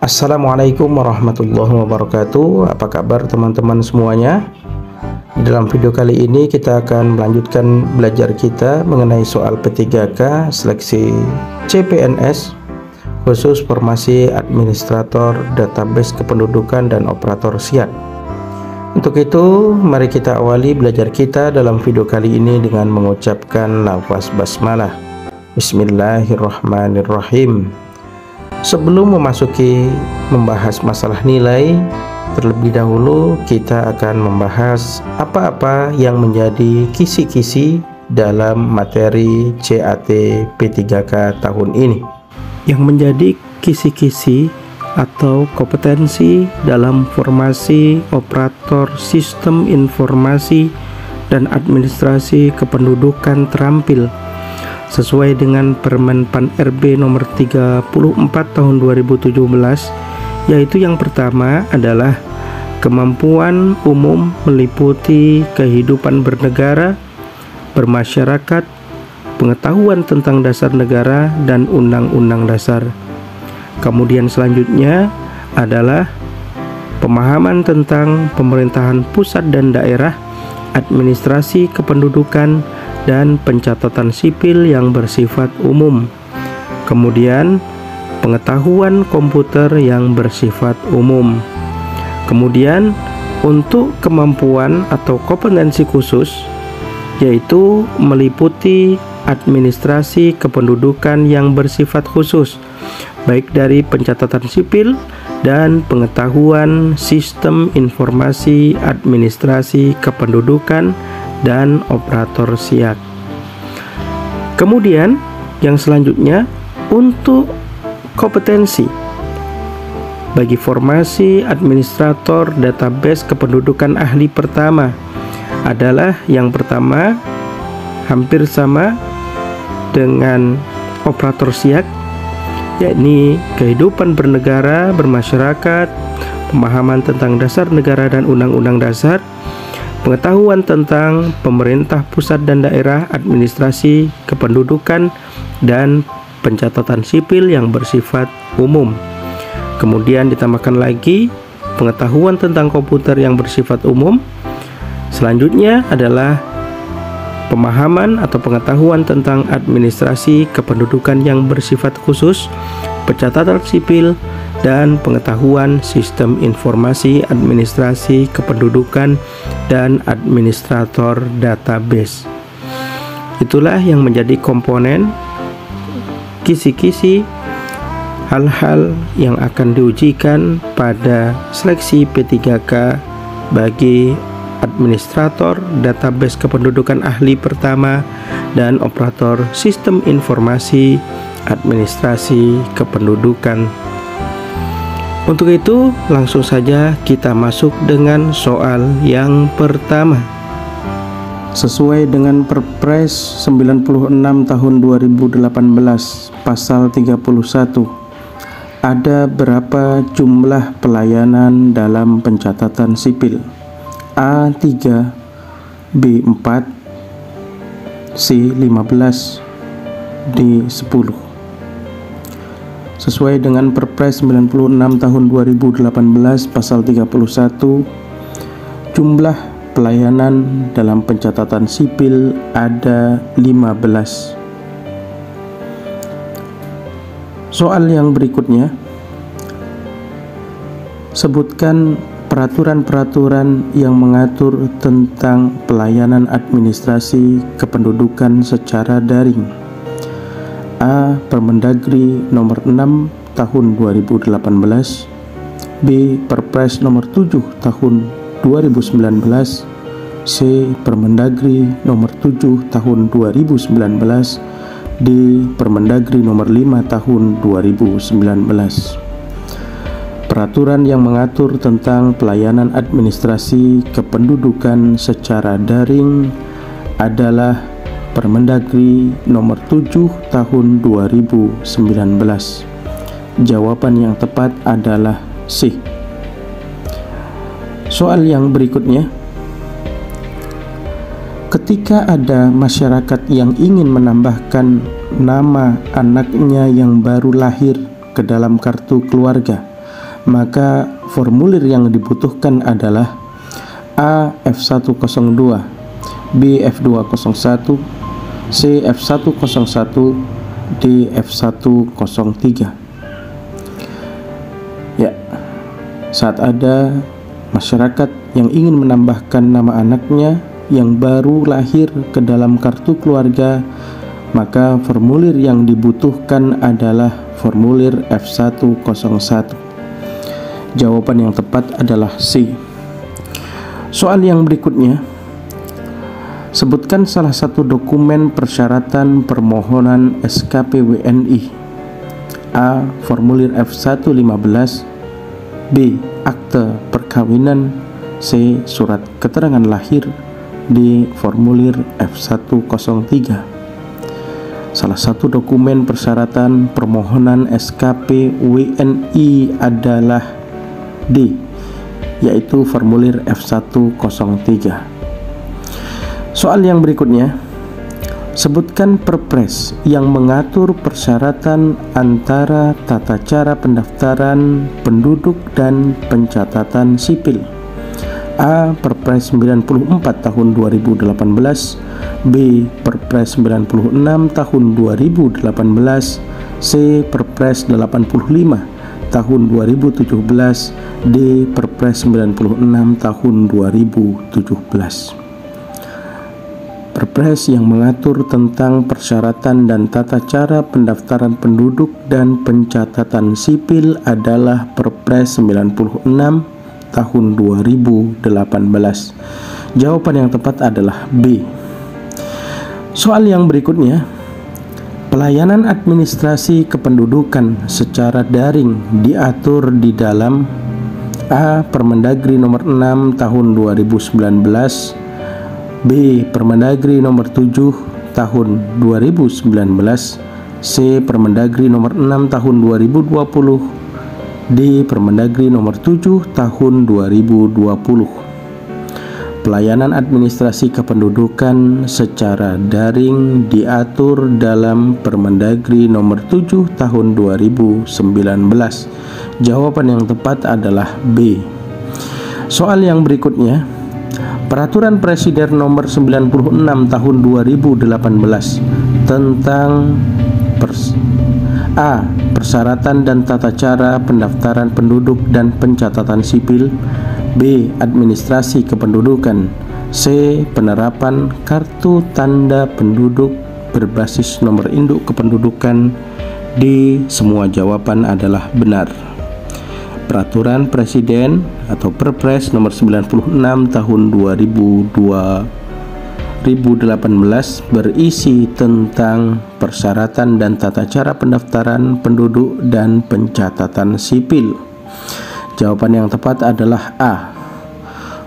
Assalamualaikum warahmatullahi wabarakatuh. Apa kabar teman-teman semuanya? Di dalam video kali ini kita akan melanjutkan belajar kita mengenai soal P3K seleksi CPNS khusus formasi administrator database kependudukan dan operator SIAK. Untuk itu, mari kita awali belajar kita dalam video kali ini dengan mengucapkan lafaz basmalah. Bismillahirrahmanirrahim. Sebelum memasuki membahas masalah nilai, terlebih dahulu kita akan membahas apa-apa yang menjadi kisi-kisi dalam materi CAT P3K tahun ini. Yang menjadi kisi-kisi atau kompetensi dalam formasi operator sistem informasi dan administrasi kependudukan terampil sesuai dengan Permen Pan RB nomor 34 tahun 2017, yaitu yang pertama adalah kemampuan umum meliputi kehidupan bernegara, bermasyarakat, pengetahuan tentang dasar negara dan undang-undang dasar. Kemudian selanjutnya adalah pemahaman tentang pemerintahan pusat dan daerah, administrasi kependudukan, dan pencatatan sipil yang bersifat umum. Kemudian pengetahuan komputer yang bersifat umum. Kemudian untuk kemampuan atau kompetensi khusus, yaitu meliputi administrasi kependudukan yang bersifat khusus, baik dari pencatatan sipil dan pengetahuan sistem informasi administrasi kependudukan dan operator SIAK. Kemudian yang selanjutnya untuk kompetensi bagi formasi administrator database kependudukan ahli pertama adalah yang pertama hampir sama dengan operator SIAK, yakni kehidupan bernegara, bermasyarakat, pemahaman tentang dasar negara dan undang-undang dasar, pengetahuan tentang pemerintah pusat dan daerah, administrasi kependudukan, dan pencatatan sipil yang bersifat umum. Kemudian ditambahkan lagi pengetahuan tentang komputer yang bersifat umum. Selanjutnya adalah pemahaman atau pengetahuan tentang administrasi kependudukan yang bersifat khusus, pencatatan sipil, dan pengetahuan sistem informasi administrasi kependudukan dan administrator database. Itulah yang menjadi komponen kisi-kisi hal-hal yang akan diujikan pada seleksi P3K bagi administrator database kependudukan ahli pertama dan operator sistem informasi administrasi kependudukan. Untuk itu langsung saja kita masuk dengan soal yang pertama. Sesuai dengan Perpres 96 tahun 2018 pasal 31, ada berapa jumlah pelayanan dalam pencatatan sipil? A3, B4, C15, D10. Sesuai dengan Perpres 96 tahun 2018 pasal 31, jumlah pelayanan dalam pencatatan sipil ada 15. Soal yang berikutnya, sebutkan peraturan-peraturan yang mengatur tentang pelayanan administrasi kependudukan secara daring. A. Permendagri nomor 6 tahun 2018, B. Perpres nomor 7 tahun 2019, C. Permendagri nomor 7 tahun 2019, D. Permendagri nomor 5 tahun 2019. Peraturan yang mengatur tentang pelayanan administrasi kependudukan secara daring adalah Permendagri nomor 7 tahun 2019. Jawaban yang tepat adalah C. Soal yang berikutnya, ketika ada masyarakat yang ingin menambahkan nama anaknya yang baru lahir ke dalam kartu keluarga, maka formulir yang dibutuhkan adalah A. F102, B. F201, C. F101, D. F103. Ya, saat ada masyarakat yang ingin menambahkan nama anaknya yang baru lahir ke dalam kartu keluarga, maka formulir yang dibutuhkan adalah formulir F101. Jawaban yang tepat adalah C. Soal yang berikutnya, sebutkan salah satu dokumen persyaratan permohonan SKP WNI. A. Formulir F115, B. Akte perkawinan, C. Surat keterangan lahir, D. Formulir F103. Salah satu dokumen persyaratan permohonan SKP WNI adalah D, yaitu formulir F103. Soal yang berikutnya, sebutkan perpres yang mengatur persyaratan antara tata cara pendaftaran penduduk dan pencatatan sipil. A. Perpres 94 tahun 2018, B. Perpres 96 tahun 2018, C. Perpres 85 tahun 2017, D. Perpres 96 tahun 2017. Perpres yang mengatur tentang persyaratan dan tata cara pendaftaran penduduk dan pencatatan sipil adalah Perpres 96 tahun 2018. Jawaban yang tepat adalah B. Soal yang berikutnya, pelayanan administrasi kependudukan secara daring diatur di dalam A. Permendagri nomor 6 tahun 2019, B. Permendagri nomor 7 tahun 2019, C. Permendagri nomor 6 tahun 2020, D. Permendagri nomor 7 tahun 2020. Pelayanan administrasi kependudukan secara daring diatur dalam Permendagri nomor 7 tahun 2019. Jawaban yang tepat adalah B. Soal yang berikutnya, Peraturan Presiden nomor 96 tahun 2018 tentang A. Persyaratan dan tata cara pendaftaran penduduk dan pencatatan sipil, B. Administrasi kependudukan, C. Penerapan kartu tanda penduduk berbasis nomor induk kependudukan, D. Semua jawaban adalah benar. Peraturan Presiden atau Perpres nomor 96 tahun 2018 berisi tentang persyaratan dan tata cara pendaftaran penduduk dan pencatatan sipil. Jawaban yang tepat adalah A.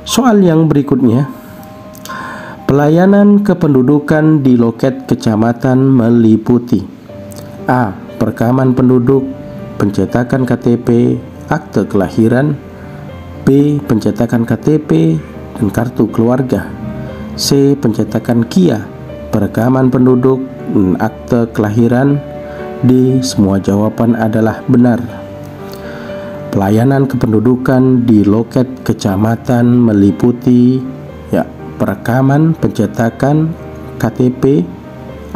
Soal yang berikutnya, pelayanan kependudukan di loket kecamatan meliputi A. Perekaman penduduk, pencetakan KTP, akte kelahiran, B. Pencetakan KTP dan kartu keluarga, C. Pencetakan KIA, perekaman penduduk, dan akte kelahiran, D. Semua jawaban adalah benar. Pelayanan kependudukan di loket kecamatan meliputi perekaman, pencetakan KTP,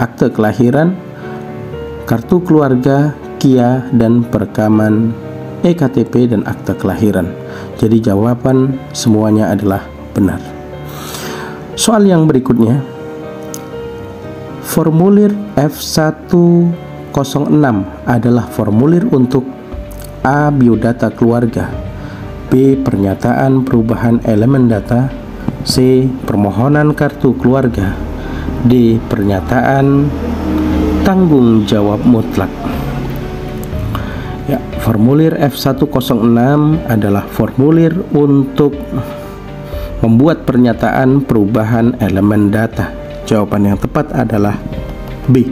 akte kelahiran, kartu keluarga, KIA, dan perekaman EKTP dan akte kelahiran. Jadi jawaban semuanya adalah benar. Soal yang berikutnya, formulir F106 adalah formulir untuk A. Biodata keluarga, B. Pernyataan perubahan elemen data, C. Permohonan kartu keluarga, D. Pernyataan tanggung jawab mutlak. Formulir F106 adalah formulir untuk membuat pernyataan perubahan elemen data. Jawaban yang tepat adalah B.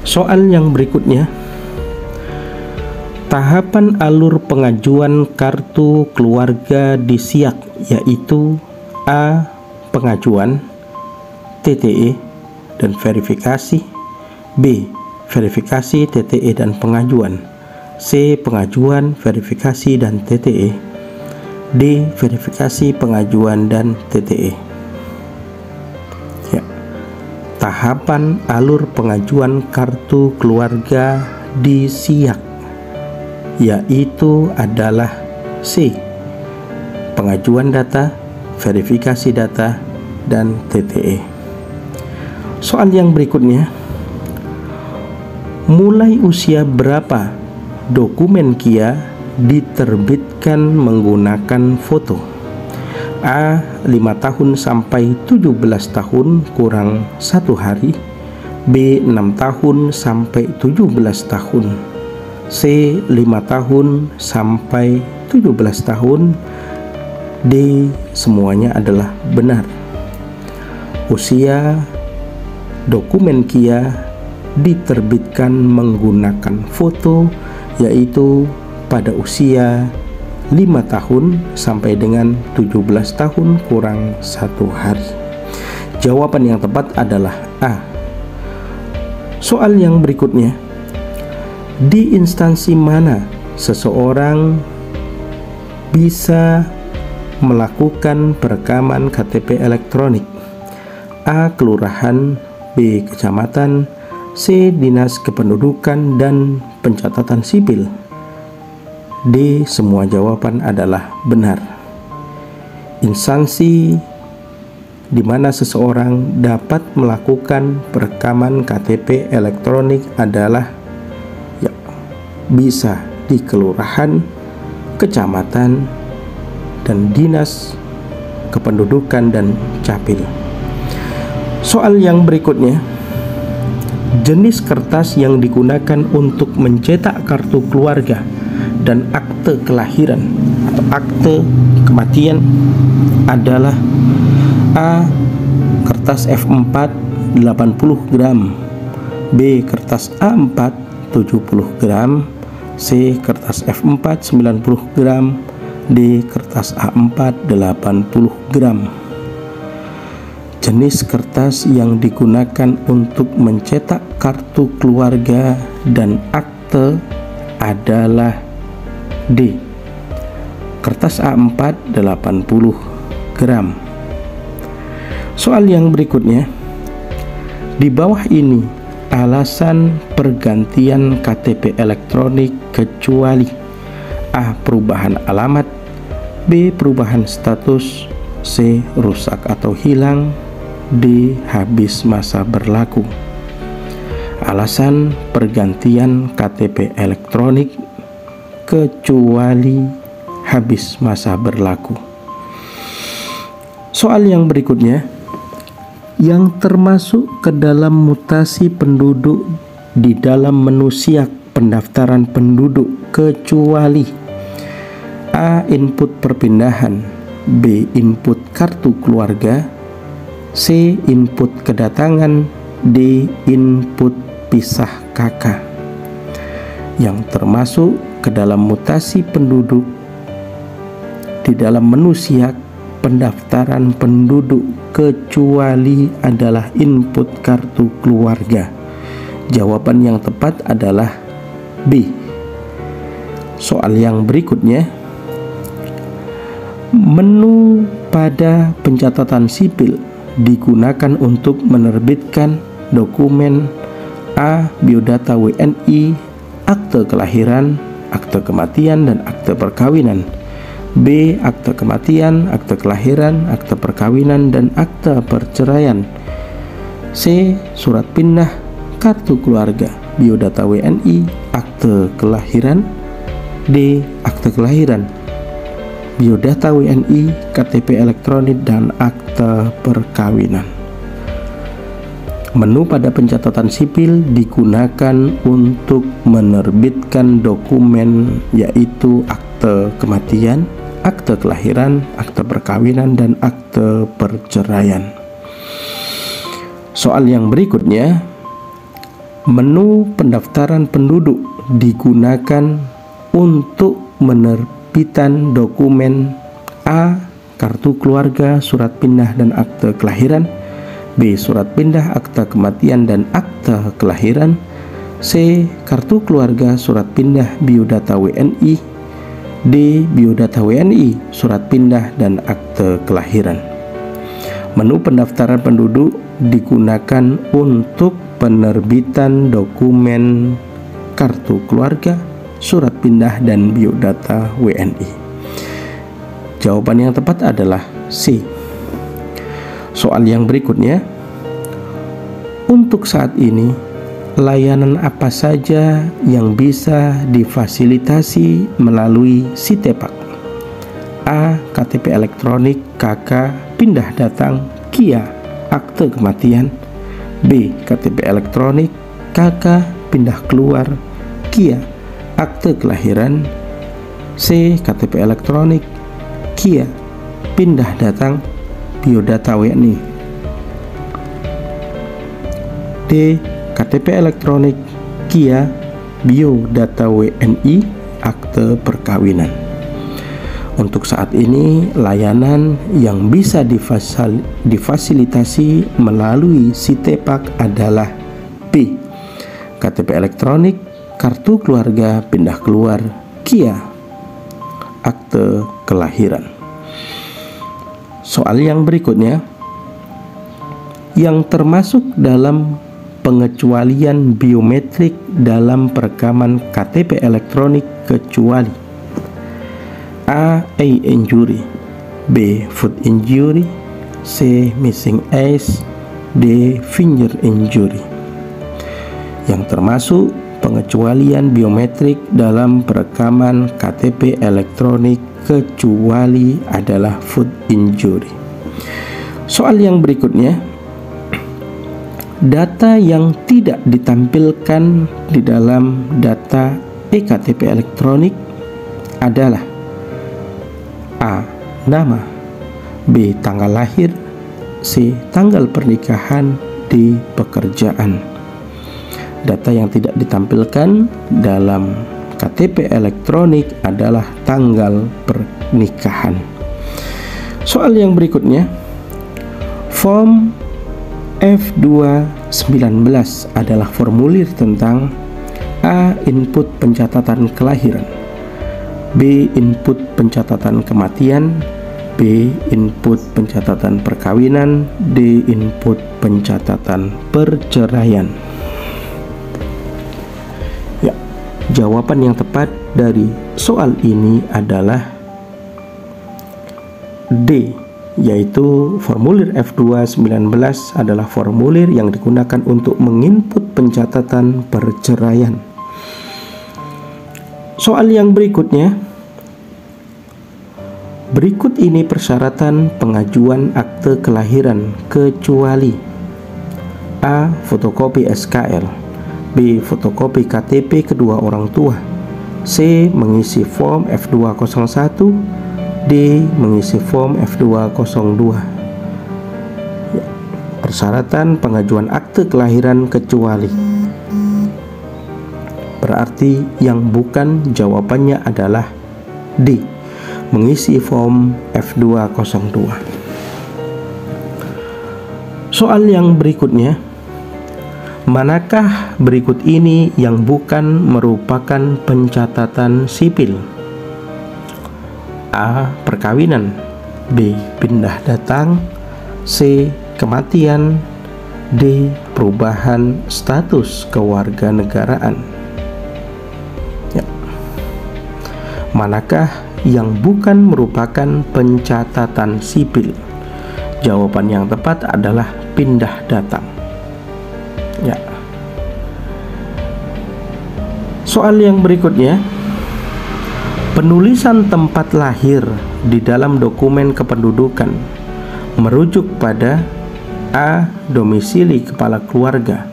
Soal yang berikutnya, tahapan alur pengajuan kartu keluarga di SIAK yaitu A. Pengajuan, TTE dan verifikasi, B. Verifikasi, TTE dan pengajuan, C. Pengajuan, verifikasi, dan TTE. D. Verifikasi, pengajuan, dan TTE. Ya. Tahapan alur pengajuan kartu keluarga di SIAK yaitu adalah C. Pengajuan data, verifikasi data, dan TTE. Soal yang berikutnya, mulai usia berapa dokumen KIA diterbitkan menggunakan foto? A. 5 tahun sampai 17 tahun kurang 1 hari. B. 6 tahun sampai 17 tahun. C. 5 tahun sampai 17 tahun. D. Semuanya adalah benar. Usia dokumen KIA diterbitkan menggunakan foto yaitu pada usia 5 tahun sampai dengan 17 tahun kurang 1 hari. Jawaban yang tepat adalah A. Soal yang berikutnya, di instansi mana seseorang bisa melakukan perekaman KTP elektronik? A. Kelurahan. B. Kecamatan. C. Dinas Kependudukan dan Pencatatan Sipil. D. Semua jawaban adalah benar. Instansi di mana seseorang dapat melakukan perekaman KTP elektronik adalah bisa di kelurahan, kecamatan, dan dinas kependudukan dan capil. Soal yang berikutnya, jenis kertas yang digunakan untuk mencetak kartu keluarga dan akte kelahiran atau akte kematian adalah A. Kertas F4 80 gram, B. Kertas A4 70 gram, C. Kertas F4 90 gram, D. Kertas A4 80 gram. Jenis kertas yang digunakan untuk mencetak kartu keluarga dan akte adalah D. Kertas A4 80 gram. Soal yang berikutnya, di bawah ini alasan pergantian KTP elektronik kecuali A. Perubahan alamat, B. Perubahan status, C. Rusak atau hilang, D. Habis masa berlaku. Alasan pergantian KTP elektronik kecuali habis masa berlaku. Soal yang berikutnya, yang termasuk ke dalam mutasi penduduk di dalam menu SIAK pendaftaran penduduk kecuali A. Input perpindahan, B. Input kartu keluarga, C. Input kedatangan, D. Input pisah kakak. Yang termasuk ke dalam mutasi penduduk di dalam menu SIAK pendaftaran penduduk kecuali adalah input kartu keluarga. Jawaban yang tepat adalah B. Soal yang berikutnya, menu pada pencatatan sipil digunakan untuk menerbitkan dokumen A. Biodata WNI, akte kelahiran, akte kematian, dan akte perkawinan. B. Akte kematian, akte kelahiran, akte perkawinan, dan akte perceraian. C. Surat pindah, kartu keluarga, biodata WNI, akte kelahiran. D. Akte kelahiran, biodata WNI, KTP elektronik, dan akte perkawinan. Menu pada pencatatan sipil digunakan untuk menerbitkan dokumen yaitu akte kematian, akte kelahiran, akte perkawinan, dan akte perceraian. Soal yang berikutnya, menu pendaftaran penduduk digunakan untuk menerbitan dokumen A. Kartu keluarga, surat pindah, dan akte kelahiran. B. Surat pindah, akte kematian, dan akte kelahiran. C. Kartu keluarga, surat pindah, biodata WNI. D. Biodata WNI, surat pindah, dan akte kelahiran. Menu pendaftaran penduduk digunakan untuk penerbitan dokumen kartu keluarga, surat pindah, dan biodata WNI. Jawaban yang tepat adalah C. Soal yang berikutnya, untuk saat ini layanan apa saja yang bisa difasilitasi melalui Sitepak? A. KTP elektronik, KK, pindah datang, KIA, akte kematian. B. KTP elektronik, KK, pindah keluar, KIA, akte kelahiran. C. KTP elektronik, KIA, pindah datang, biodata WNI. D. KTP elektronik, KIA, biodata WNI, akte perkawinan. Untuk saat ini layanan yang bisa difasilitasi melalui Sitepak adalah B. KTP elektronik, kartu keluarga, pindah keluar, KIA, akte kelahiran. Soal yang berikutnya, yang termasuk dalam pengecualian biometrik dalam perekaman KTP elektronik kecuali A. Eye injury, B. Foot injury, C. Missing eyes, D. Finger injury. Yang termasuk pengecualian biometrik dalam perekaman KTP elektronik kecuali adalah foot injury. Soal yang berikutnya, data yang tidak ditampilkan di dalam data eKTP elektronik adalah A. Nama, B. Tanggal lahir, C. Tanggal pernikahan, D. Pekerjaan. Data yang tidak ditampilkan dalam KTP elektronik adalah tanggal pernikahan. Soal yang berikutnya, form F219 adalah formulir tentang A. Input pencatatan kelahiran, B. Input pencatatan kematian, B. Input pencatatan perkawinan, D. Input pencatatan perceraian. Ya, jawaban yang tepat dari soal ini adalah D, yaitu formulir F219 adalah formulir yang digunakan untuk menginput pencatatan perceraian. Soal yang berikutnya, berikut ini persyaratan pengajuan akte kelahiran kecuali A. Fotokopi SKL, B. Fotokopi KTP kedua orang tua, C. Mengisi form F201, D. Mengisi form F202. Persyaratan pengajuan akte kelahiran kecuali, berarti yang bukan jawabannya adalah D. Mengisi form F202. Soal yang berikutnya, manakah berikut ini yang bukan merupakan pencatatan sipil? A. Perkawinan, B. Pindah datang, C. Kematian, D. Perubahan status kewarganegaraan. Ya. Manakah yang bukan merupakan pencatatan sipil? Jawaban yang tepat adalah pindah datang. Ya. Soal yang berikutnya, penulisan tempat lahir di dalam dokumen kependudukan merujuk pada A. Domisili kepala keluarga,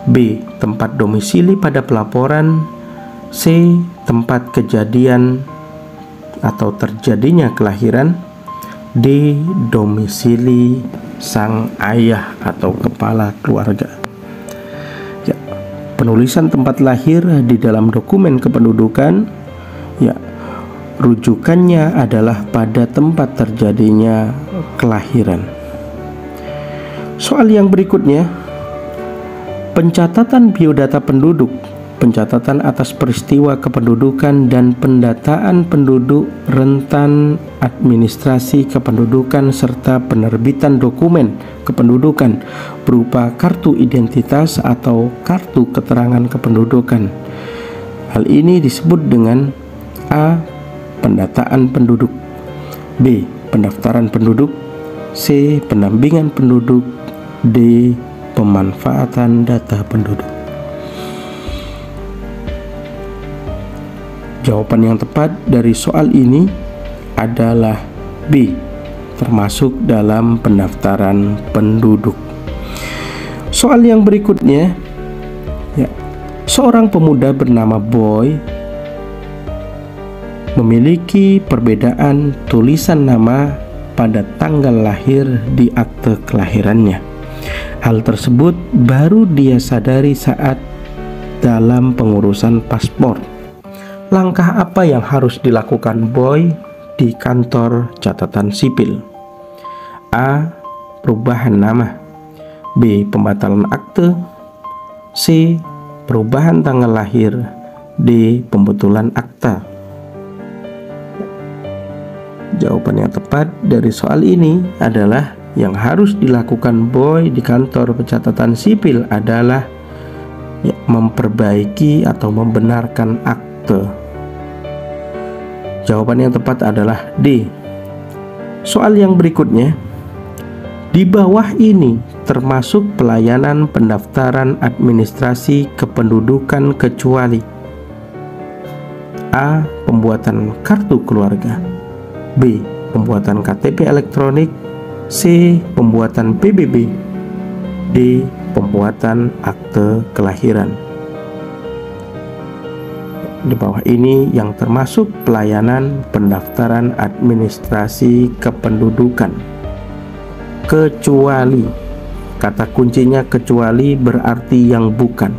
B. Tempat domisili pada pelaporan, C. Tempat kejadian atau terjadinya kelahiran, D. Domisili sang ayah atau kepala keluarga. Ya, penulisan tempat lahir di dalam dokumen kependudukan, ya, rujukannya adalah pada tempat terjadinya kelahiran. Soal yang berikutnya, Pencatatan biodata penduduk, pencatatan atas peristiwa kependudukan dan pendataan penduduk, rentan administrasi kependudukan, serta penerbitan dokumen kependudukan berupa kartu identitas atau kartu keterangan kependudukan. Hal ini disebut dengan A. Pendataan penduduk, B. Pendaftaran penduduk, C. Pendampingan penduduk, D. Pemanfaatan data penduduk. Jawaban yang tepat dari soal ini adalah B, termasuk dalam pendaftaran penduduk. Soal yang berikutnya, ya, seorang pemuda bernama Boy memiliki perbedaan tulisan nama pada tanggal lahir di akte kelahirannya. Hal tersebut baru dia sadari saat dalam pengurusan paspor. Langkah apa yang harus dilakukan Boy di kantor catatan sipil? A. Perubahan nama, B. Pembatalan akte, C. Perubahan tanggal lahir, D. Pembetulan akta. Jawaban yang tepat dari soal ini adalah yang harus dilakukan Boy di kantor pencatatan sipil adalah memperbaiki atau membenarkan akte. Jawaban yang tepat adalah D. Soal yang berikutnya, di bawah ini termasuk pelayanan pendaftaran administrasi kependudukan kecuali A. Pembuatan kartu keluarga, B. Pembuatan KTP elektronik, C. Pembuatan PBB, D. Pembuatan akte kelahiran. Di bawah ini yang termasuk pelayanan pendaftaran administrasi kependudukan kecuali, kata kuncinya kecuali berarti yang bukan.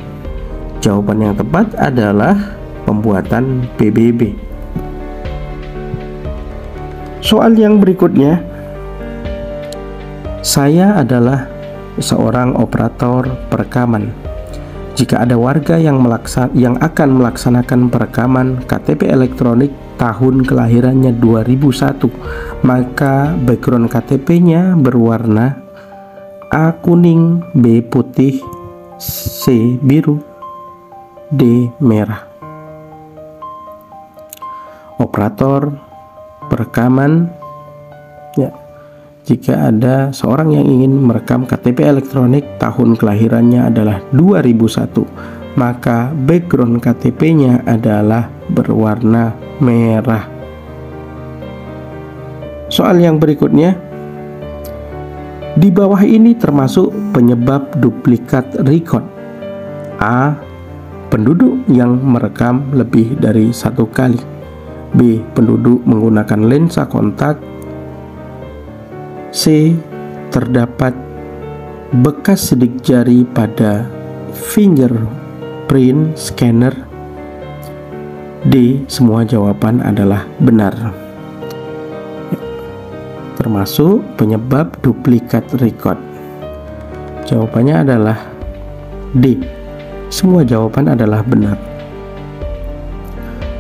Jawaban yang tepat adalah pembuatan PBB. Soal yang berikutnya, saya adalah seorang operator perekaman. Jika ada warga yang akan melaksanakan perekaman KTP elektronik tahun kelahirannya 2001, maka background KTP-nya berwarna A. Kuning, B. Putih, C. Biru, D. Merah. Operator perekaman, ya, jika ada seorang yang ingin merekam KTP elektronik tahun kelahirannya adalah 2001, maka background KTP-nya adalah berwarna merah. Soal yang berikutnya, di bawah ini termasuk penyebab duplikat record. A. Penduduk yang merekam lebih dari satu kali, B. Penduduk menggunakan lensa kontak, C. Terdapat bekas sidik jari pada fingerprint scanner, D. Semua jawaban adalah benar. Termasuk penyebab duplikat record. Jawabannya adalah D. Semua jawaban adalah benar.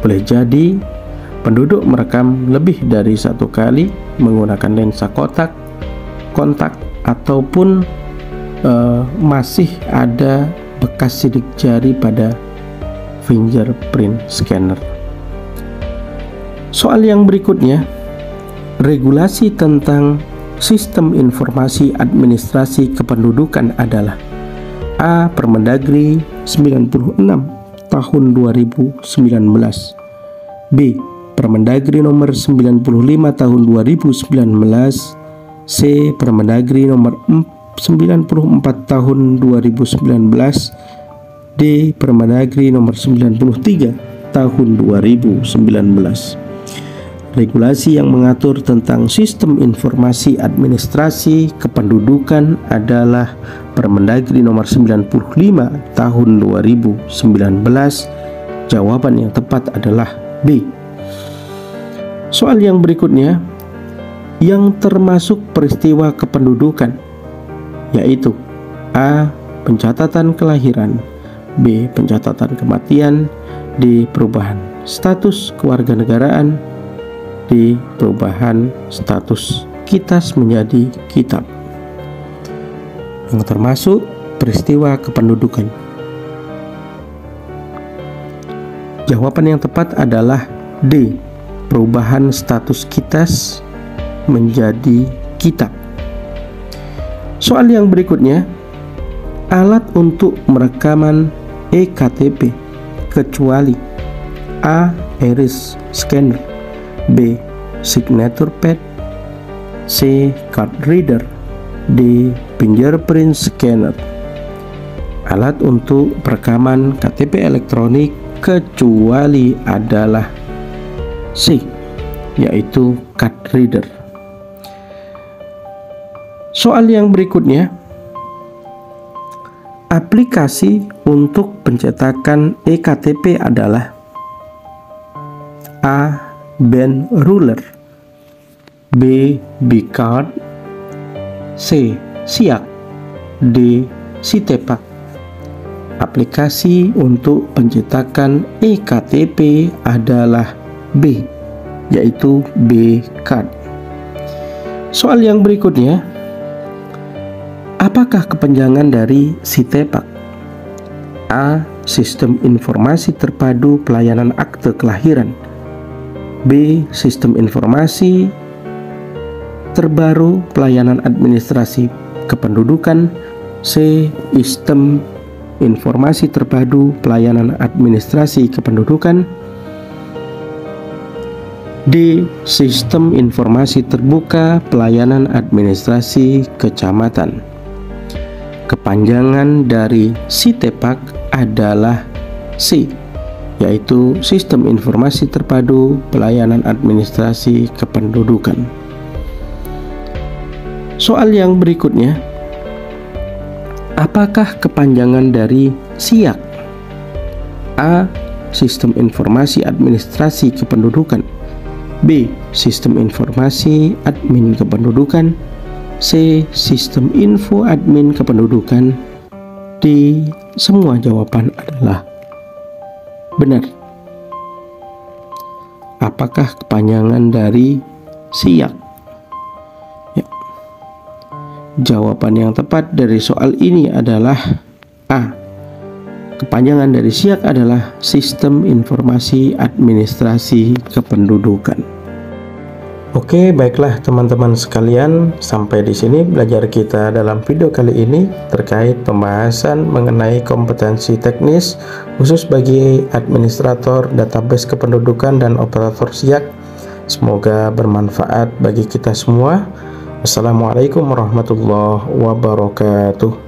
Boleh jadi penduduk merekam lebih dari satu kali menggunakan lensa kontak ataupun masih ada bekas sidik jari pada fingerprint scanner. Soal yang berikutnya, regulasi tentang sistem informasi administrasi kependudukan adalah A. Permendagri 96 tahun 2019, B. Permendagri nomor 95 tahun 2019, C. Permendagri nomor 94 tahun 2019, D. Permendagri nomor 93 tahun 2019. Regulasi yang mengatur tentang sistem informasi administrasi kependudukan adalah Permendagri nomor 95 tahun 2019. Jawaban yang tepat adalah B. Soal yang berikutnya, yang termasuk peristiwa kependudukan, yaitu A. pencatatan kelahiran, B. pencatatan kematian, D. perubahan status kewarganegaraan, D. perubahan status kitas menjadi kitab, yang termasuk peristiwa kependudukan. Jawaban yang tepat adalah D. perubahan status kitas menjadi kitab. Soal yang berikutnya, alat untuk merekaman EKTP kecuali A. iris scanner, B. signature pad, C. card reader, D. fingerprint scanner. Alat untuk perekaman KTP elektronik kecuali adalah C, yaitu card reader. Soal yang berikutnya, aplikasi untuk pencetakan EKTP adalah A. band ruler, B. B-card, C. siak, D. Sitepak. Aplikasi untuk pencetakan EKTP adalah B, yaitu B-card. Soal yang berikutnya, apakah kepanjangan dari Sitepak? A. Sistem Informasi Terpadu Pelayanan Akte Kelahiran, B. Sistem Informasi Terbaru Pelayanan Administrasi Kependudukan, C. Sistem Informasi Terpadu Pelayanan Administrasi Kependudukan, D. Sistem Informasi Terbuka Pelayanan Administrasi Kecamatan. Kepanjangan dari Sitepak adalah C, yaitu Sistem Informasi Terpadu Pelayanan Administrasi Kependudukan. Soal yang berikutnya, apakah kepanjangan dari SIAK? A. Sistem Informasi Administrasi Kependudukan, B. Sistem Informasi Admin Kependudukan, C. Sistem Info Admin Kependudukan, D. Semua jawaban adalah benar. Apakah kepanjangan dari SIAK? Ya. Jawaban yang tepat dari soal ini adalah A. Kepanjangan dari SIAK adalah Sistem Informasi Administrasi Kependudukan. Oke, baiklah teman-teman sekalian, sampai di sini belajar kita dalam video kali ini terkait pembahasan mengenai kompetensi teknis khusus bagi administrator database kependudukan dan operator SIAK. Semoga bermanfaat bagi kita semua. Wassalamualaikum warahmatullahi wabarakatuh.